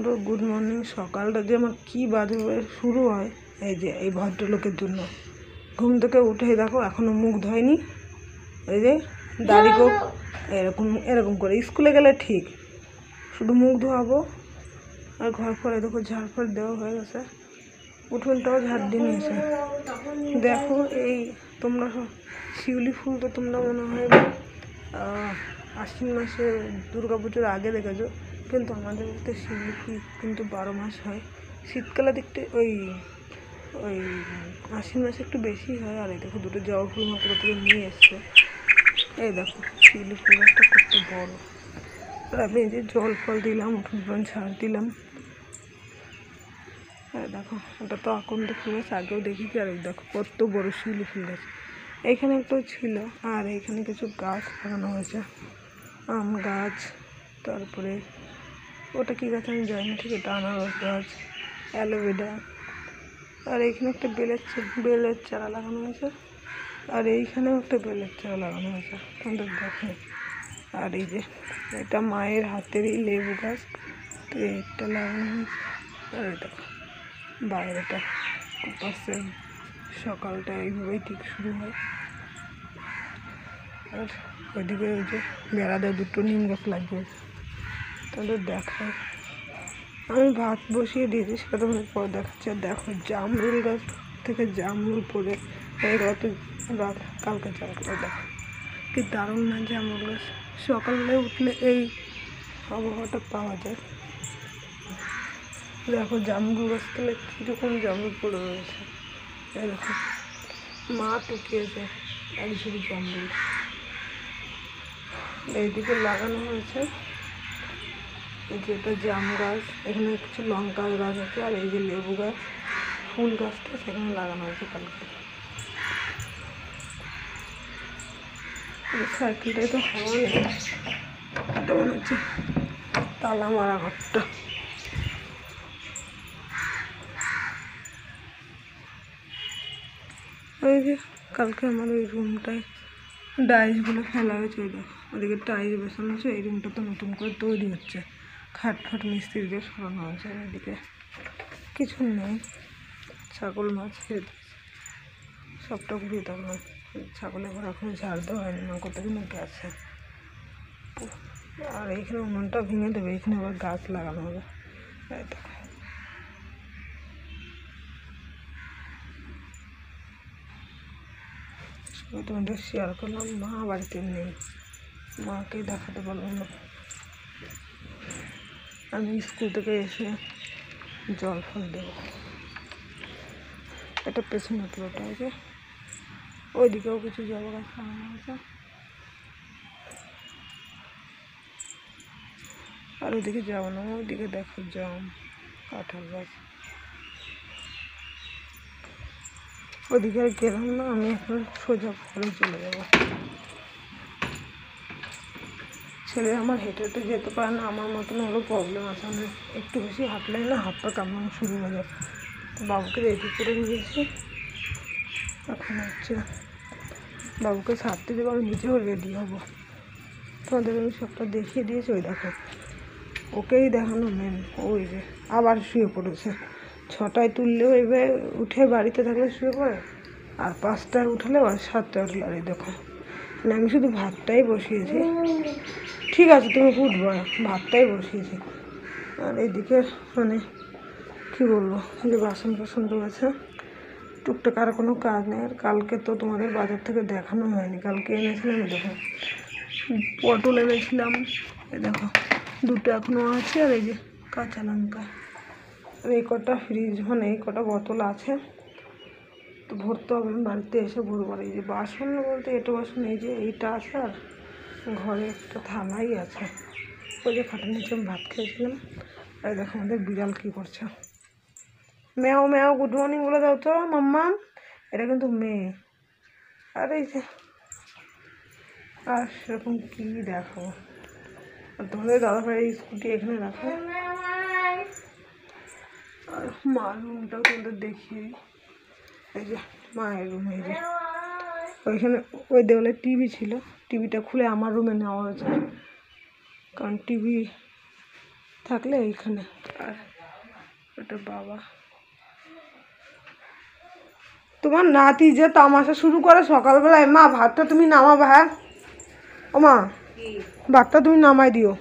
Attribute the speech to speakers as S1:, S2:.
S1: বন্ধু good morning. সকালটা যে আমার কী বাজে শুরু হয় এই যে এই ভদ্রলোকের জন্য। ঘুম থেকে উঠেই দেখো এখনও মুখ ধোয়নি, এই যে দাড়ি কোপ এরকম এরকম করে স্কুলে গেলে ঠিক শুধু মুখ ধোয়াবো। আর ঘর পরে দেখো ঝাড় ফাড় দেওয়া হয়ে গেছে, উঠোনটাও ঝাড় দিয়ে নিয়েছে। দেখো এই তোমরা শিউলি ফুল তো তোমরা মনে হয় আশ্বিন মাসে দুর্গা পুজোর আগে দেখেছো, কিন্তু আমাদের বাড়িতে শিউলি ফুল কিন্তু 12 মাস হয়। শীতকালে দেখতে ওই ওই আশ্বিন মাসে একটু বেশি হয়। আর এই দেখো দুটো জবা ফুল মতো থেকে নিয়ে এসছে। এই দেখো শিউলি ফুল গাছটা কত বড়। আর আমি এই যে জল ফল দিলাম, উঠোন ছাড় দিলাম। আর দেখো ওটা তো আকন্দ ফুল গাছ, আগেও দেখেছি। আর এই দেখো কত বড় শিউলি ফুল গাছ। এইখানে একটু ছিল, আর এইখানে কিছু গাছ লাগানো হয়েছে, আম গাছ, তারপরে ওটা কী গাছ আমি জানি না ঠিক, এটা আনারস গাছ, অ্যালোভেরা। আর এইখানে একটা বেলের চারা লাগানো হয়েছে, আর এইখানেও একটা বেলের চারা লাগানো হয়েছে তোমাদের দেখো। আর এই যে এটা মায়ের হাতেরই লেবু গাছ, তো এটা লাগানো হয়েছে। আর দেখো বাইরেটা পাশে সকালটা এইভাবেই ঠিক শুরু হয়। আর ওইদিকে ওই যে বেড়া দেয় দুটো নিম গাছ লাগিয়েছে, তাদের দেখায়। আমি ভাত বসিয়ে দিয়েছি, সেটা তোমাদের পর দেখাচ্ছি। আর দেখো জামরুল গাছ থেকে জামরুল পড়ে গত রাত কালকে চালটা দেখো কি দারুণ না জামরুল গাছ। সকালবেলায় উঠলে এই আবহাওয়াটা পাওয়া যায়। দেখো জামরুল গাছ থেকে কীরকম জামরুল পড়ে রয়েছে। এই দেখো মা টুকিয়েছে এক ঝুড়ি জামরুল। এইদিকে লাগানো হয়েছে যেটা জাম গাছ, এখানে কিছু লঙ্কা গাছ আছে। আর এই যে লেবু গাছ ফুল গাছটা সেখানে লাগানো হয়েছে কালকে। সাইকেলটাই তো হাওয়া নেই, এটা মনে হচ্ছে তালা মারা ঘরটা। ওই যে কালকে আমার ওই রুমটায় ডাইসগুলো ফেলা হয়েছে, ওই দেখো ওদিকে টাইস বসানো হয়েছে। এই রুমটা তো নতুন করে তৈরি হচ্ছে, খাট ফাট মিস্ত্রি দিয়ে সরানো হয়েছে। এদিকে কিছু নেই, ছাগল মাছ খেয়ে সবটা ঘুরিয়ে থাকলো। ছাগলে ঘর এখন ঝাড় দেওয়া হয়নি, মা কতদিন গেছে। আর এইখানে উনুনটা ভেঙে দেবে, এইখানে আবার গাছ লাগানো হবে। এই দেখো তোমাদের শেয়ার করলাম। মা বাড়িতে নেই, মাকে দেখাতে পারলাম না। আমি স্কুল থেকে এসে জল ফল দেব। এটা পেছনে পুরোটা আছে, ওইদিকেও কিছু জবা গাছ লাগানো হয়েছে। আর ওইদিকে যাবো না, ওইদিকে দেখো জাম কাঁঠাল গাছ। ওইদিকে আর গেলাম না, আমি এখন সোজা ঘরে চলে যাবো। ছেলে আমার হেঁটে হেঁটে যেতে পারে না, আমার মতন হলো প্রবলেম আছে। আমি একটু বেশি হাঁটলে না হাত পা কামড়ানো শুরু হয়ে যায়। তো বাবুকে রেডি করে নিয়েছি, এখন হচ্ছে বাবুকে ছাড়তে দেবো, আমি নিজেও রেডি হব। তোমাদের আমি সবটা দেখিয়ে দিয়েছি। ওই দেখো ওকেই দেখানো মেন, ওই যে আবার শুয়ে পড়েছে। 6টায় তুললেও এইভাবে উঠে বাড়িতে থাকলে শুয়ে পড়ে, আর 5টায় উঠলে আর 7টায় উঠলে। আর এই দেখো মানে আমি শুধু ভাতটাই বসিয়েছি, ঠিক আছে তুমি উঠবো, ভাতটাই বসিয়েছি। আর এইদিকে মানে কী বলবো, যে বাসন টাসন রয়েছে টুকটাক, আর কোনো কাজ নেই। আর কালকে তো তোমাদের বাজার থেকে দেখানো হয়নি, কালকে এনেছিলাম দেখো পটল এনেছিলাম, এই দেখো দুটো এখনও আছে। আর এই যে কাঁচা লঙ্কা, আর এই কটা ফ্রিজ মানে এই কটা বোতল আছে, তো ভরতে হবে। আমি বাড়িতে এসে ভরবো। আর এই যে বাসন বলতে এটো বাসন, এই যে এইটা আছে, আর ঘরে একটা থালাই আছে। ওই যে খাটের নিচে আমি ভাত খেয়েছিলাম। আর দেখো আমাদের বিড়াল কী করছে, ম্যাও ম্যাও গুড মর্নিং বলে দাও তো মাম্মা। এটা কিন্তু মেয়ে। আর এই যে আর সেরকম কী দেখো। আর তোমাদের দাদাভাই স্কুটি এখানে রাখো। আর মার রুমটাও তোমাদের দেখিয়ে, এই যে মায়ের রুম, এই যে ওইখানে ওই দেওয়ালে টিভি ছিল, টিভিটা খুলে আমার রুমে নেওয়া হয়েছে, কারণ টিভি থাকলে এইখানে। আর ওটা বাবা। তোমার নাতি যে তামাশা শুরু করে সকালবেলায়, মা ভাতটা তুমি নামাবা, হ্যাঁ ও মা ভাতটা তুমি নামাই দিও।